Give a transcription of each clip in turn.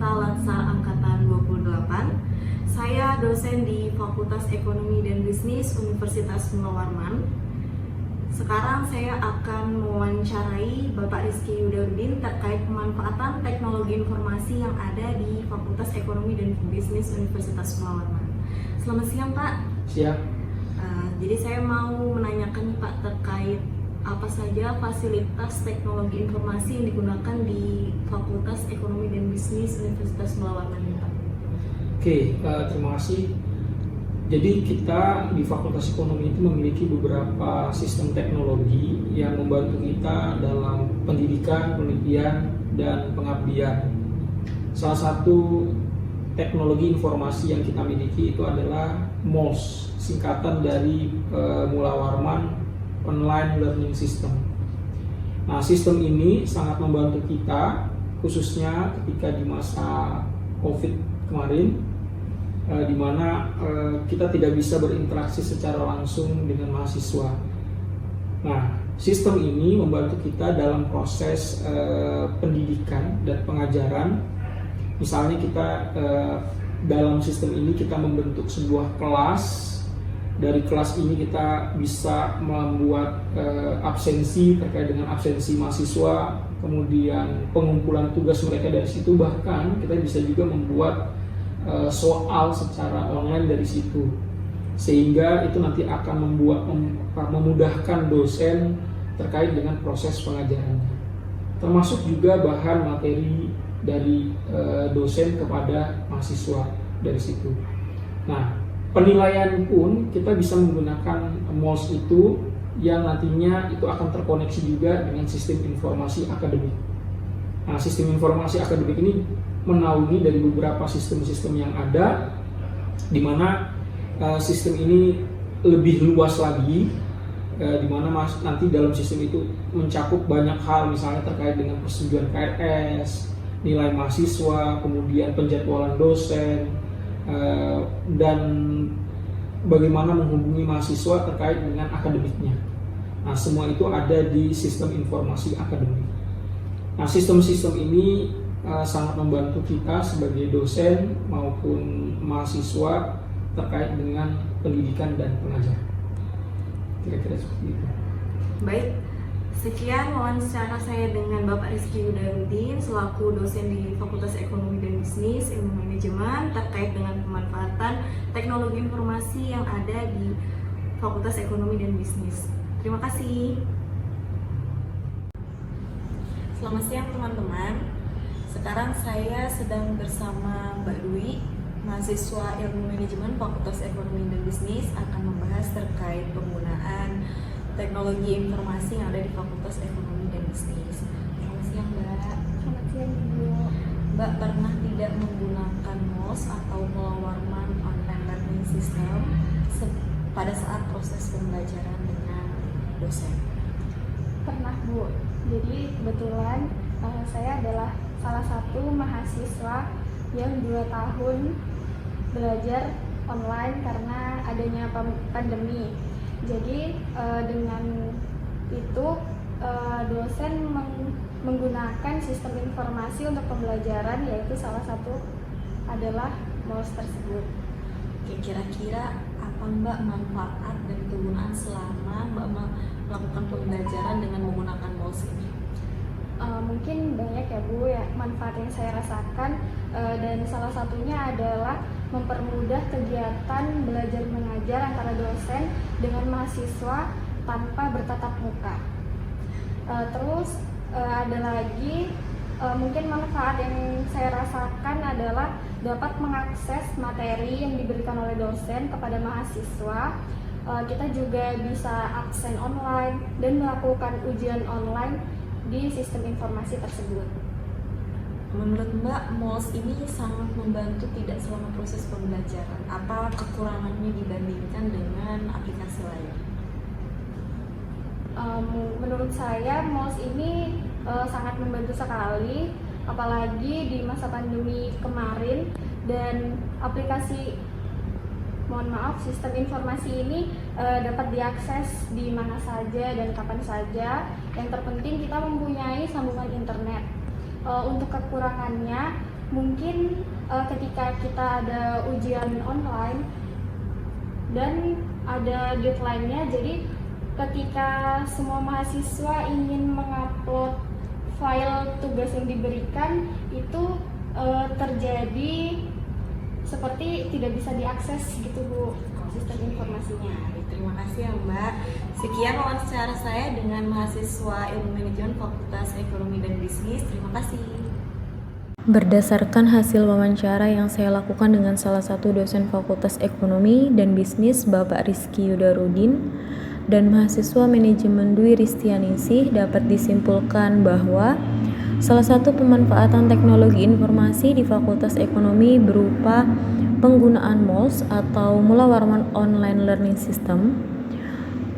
peserta Latsar Angkatan 28. Saya dosen di Fakultas Ekonomi dan Bisnis Universitas Munawarman. Sekarang saya akan mewawancarai Bapak Rizky Yudardin terkait pemanfaatan teknologi informasi yang ada di Fakultas Ekonomi dan Bisnis Universitas Munawarman. Selamat siang, Pak. Siap. Jadi saya mau menanyakan nih, Pak, terkait apa saja fasilitas teknologi informasi yang digunakan di Fakultas Ekonomi dan Bisnis Universitas Munawarman ini, Pak. Oke, terima kasih. Jadi kita di Fakultas Ekonomi itu memiliki beberapa sistem teknologi yang membantu kita dalam pendidikan, penelitian, dan pengabdian. Salah satu teknologi informasi yang kita miliki itu adalah MOS, singkatan dari Munawarman Online Learning System. Nah, sistem ini sangat membantu kita, khususnya ketika di masa COVID kemarin, di mana kita tidak bisa berinteraksi secara langsung dengan mahasiswa. Nah, sistem ini membantu kita dalam proses pendidikan dan pengajaran. Misalnya kita dalam sistem ini kita membentuk sebuah kelas. Dari kelas ini kita bisa membuat absensi terkait dengan absensi mahasiswa, kemudian pengumpulan tugas mereka dari situ, bahkan kita bisa juga membuat soal secara online dari situ, sehingga itu nanti akan memudahkan dosen terkait dengan proses pengajarannya, termasuk juga bahan materi dari dosen kepada mahasiswa dari situ. Nah, penilaian pun kita bisa menggunakan MOS itu yang nantinya itu akan terkoneksi juga dengan sistem informasi akademik. Nah, sistem informasi akademik ini menaungi dari beberapa sistem-sistem yang ada, di mana sistem ini lebih luas lagi, di mana nanti dalam sistem itu mencakup banyak hal, misalnya terkait dengan persetujuan KRS, nilai mahasiswa, kemudian penjadwalan dosen, dan bagaimana menghubungi mahasiswa terkait dengan akademiknya. Nah, semua itu ada di sistem informasi akademik. Nah, sistem-sistem ini sangat membantu kita sebagai dosen maupun mahasiswa terkait dengan pendidikan dan pengajaran. Kira-kira seperti itu. Baik, sekian wawancara saya dengan Bapak Rizky Yudardin selaku dosen di Fakultas Ekonomi dan Bisnis Ilmu Manajemen terkait dengan pemanfaatan teknologi informasi yang ada di Fakultas Ekonomi dan Bisnis. Terima kasih. Selamat siang, teman-teman. Sekarang saya sedang bersama Mbak Dwi, mahasiswa Ilmu Manajemen Fakultas Ekonomi dan Bisnis, akan membahas terkait penggunaan teknologi informasi yang ada di Fakultas Ekonomi dan Bisnis. Selamat siang, Mbak. Selamat siang, Ibu. Mbak pernah tidak menggunakan MOS atau Munawarman Online Learning System pada saat proses pembelajaran dengan dosen? Pernah, Bu. Jadi kebetulan saya adalah salah satu mahasiswa yang 2 tahun belajar online karena adanya pandemi. Jadi dengan itu dosen menggunakan sistem informasi untuk pembelajaran, yaitu salah satu adalah MOS tersebut. Oke, kira-kira apa Mbak manfaat dan kegunaan selama Mbak melakukan pembelajaran dengan menggunakan MOS ini? Mungkin banyak ya, Bu, ya manfaat yang saya rasakan, dan salah satunya adalah mempermudah kegiatan belajar mengajar antara dosen dengan mahasiswa tanpa bertatap muka. Terus ada lagi mungkin manfaat yang saya rasakan adalah dapat mengakses materi yang diberikan oleh dosen kepada mahasiswa. Kita juga bisa absen online dan melakukan ujian online di sistem informasi tersebut. Menurut Mbak, MOS ini sangat membantu tidak selama proses pembelajaran. Apa kekurangannya dibandingkan dengan aplikasi lain? Menurut saya MOS ini sangat membantu sekali, apalagi di masa pandemi kemarin, dan sistem informasi ini dapat diakses di mana saja dan kapan saja. Yang terpenting kita mempunyai sambungan internet. Untuk kekurangannya, mungkin ketika kita ada ujian online dan ada deadline-nya, jadi ketika semua mahasiswa ingin mengupload file tugas yang diberikan itu terjadi seperti tidak bisa diakses gitu Bu, sistem informasinya. Terima kasih ya Mbak. Sekian wawancara saya dengan mahasiswa Ilmu Manajemen Fakultas Ekonomi dan Bisnis. Terima kasih. Berdasarkan hasil wawancara yang saya lakukan dengan salah satu dosen Fakultas Ekonomi dan Bisnis, Bapak Rizky Yudarudin, dan mahasiswa Manajemen Dwi Ristianingsih, dapat disimpulkan bahwa salah satu pemanfaatan teknologi informasi di Fakultas Ekonomi berupa penggunaan MOLS atau Mula Warman Online Learning System.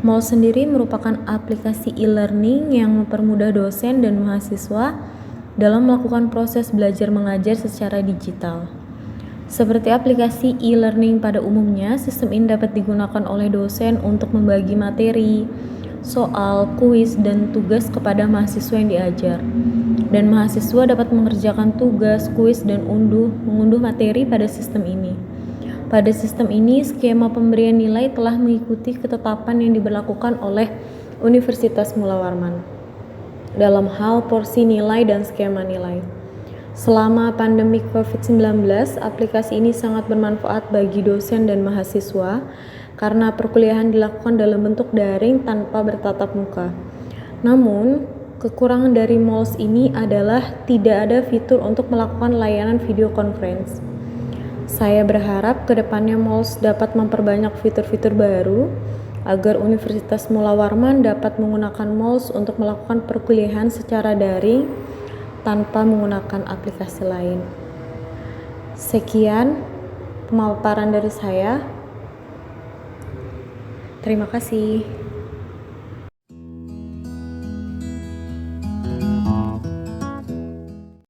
MOLS sendiri merupakan aplikasi e-learning yang mempermudah dosen dan mahasiswa dalam melakukan proses belajar mengajar secara digital. Seperti aplikasi e-learning pada umumnya, sistem ini dapat digunakan oleh dosen untuk membagi materi, soal, kuis, dan tugas kepada mahasiswa yang diajar. Dan mahasiswa dapat mengerjakan tugas, kuis, dan mengunduh materi pada sistem ini. Pada sistem ini, skema pemberian nilai telah mengikuti ketetapan yang diberlakukan oleh Universitas Mula Warman dalam hal porsi nilai dan skema nilai. Selama pandemi COVID-19, aplikasi ini sangat bermanfaat bagi dosen dan mahasiswa karena perkuliahan dilakukan dalam bentuk daring tanpa bertatap muka. Namun, kekurangan dari MOLS ini adalah tidak ada fitur untuk melakukan layanan video conference. Saya berharap kedepannya MOLS dapat memperbanyak fitur-fitur baru agar Universitas Mula Warman dapat menggunakan MOLS untuk melakukan perkuliahan secara daring tanpa menggunakan aplikasi lain. Sekian pemaparan dari saya. Terima kasih.